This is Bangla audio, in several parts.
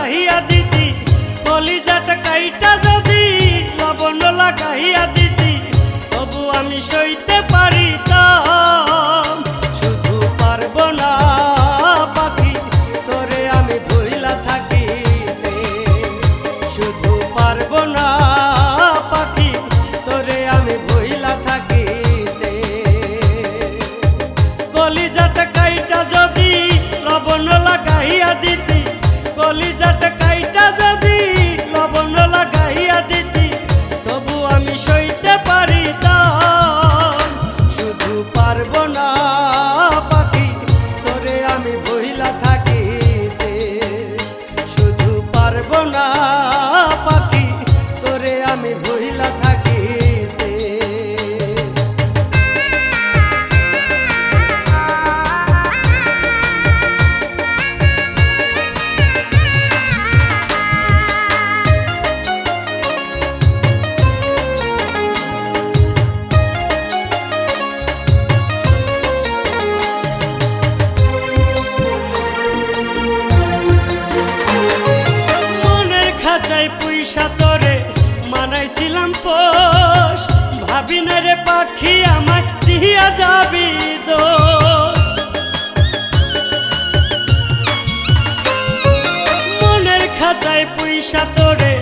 লাগাইয়া দিতি, কলিজাটা কাইটা যদি লবণ লাগাইয়া দিতি, তবু আমি সইতে পারিতাম। শুধু পারবো না পাখি তোরে আমি ভুইলা থাকিতে, শুধু পারবো না পাখি তোরে আমি ভুইলা থাকিতে। কলিজাটা কাইটা যদি লবণ লাগাইয়া দিতি, কলিজাটা কাইটা যদি লবণ লাগাইয়া দিতি, তবু আমি সইতে পারিতাম। শুধু পারবো না পাখি তোরে আমি ভুইলা থাকিতে, শুধু পারবো না পাখি তোরে আমি ভুইলা থাকিতে। পুইসা তোরে মানাইছিলাম পোষ, ভাবি না রে পাখি আমার দিয়া যাবি দোষ। মনের খাঁচায় পুইসা তোরে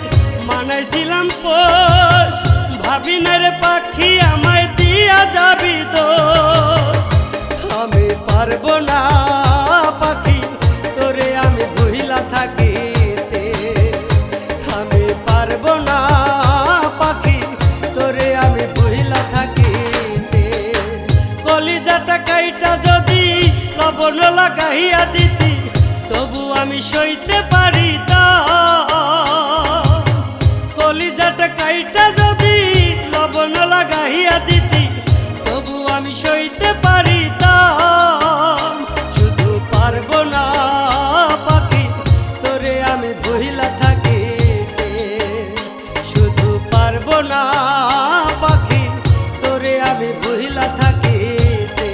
মানাইছিলাম পোষ, ভাবি না রে পাখি আমায় দিয়া যাবি দোষ। আমি পারবো না পাখি তোরে আমি ভুইলা থাকি, পারবো না পাখি তোরে আমি ভুইলা থাকিতে। কলিজাটা কাইটা যদি লবণ লাগাইয়া দিতি, তবু আমি সইতে পারিতাম। কলিজাটা কাইটা যদি লবণ লাগাইয়া দিতি, তবু আমি সইতে পারিতাম। শুধু পারবো না পাখি তোরে আমি ভুইলা থাকি, পারবো না পাখি তোরে আমি ভুইলা থাকিতে।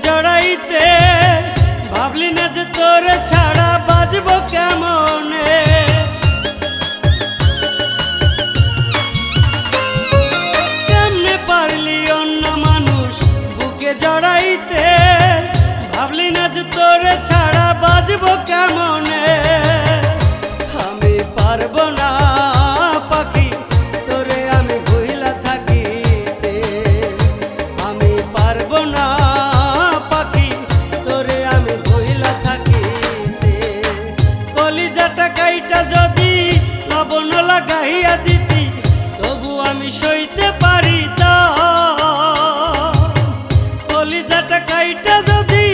জড়াইতে ভাবলি না যে তোরে ছাড়া বাজবো কেমনে, কেমনে পারলি অন্য মানুষ বুকে জড়াইতে, ভাবলি না যে তোরে ছাড়া বাজবো কেমনে। আমি পারবো না পাখি তোরে আমি ভুইলা থাকিতে, আমি পারবো না কাইটা যদি লবণ লাগাইয়া দিতি, তবু আমি সইতে পারিতাম। কলিজাটা কাইটা যদি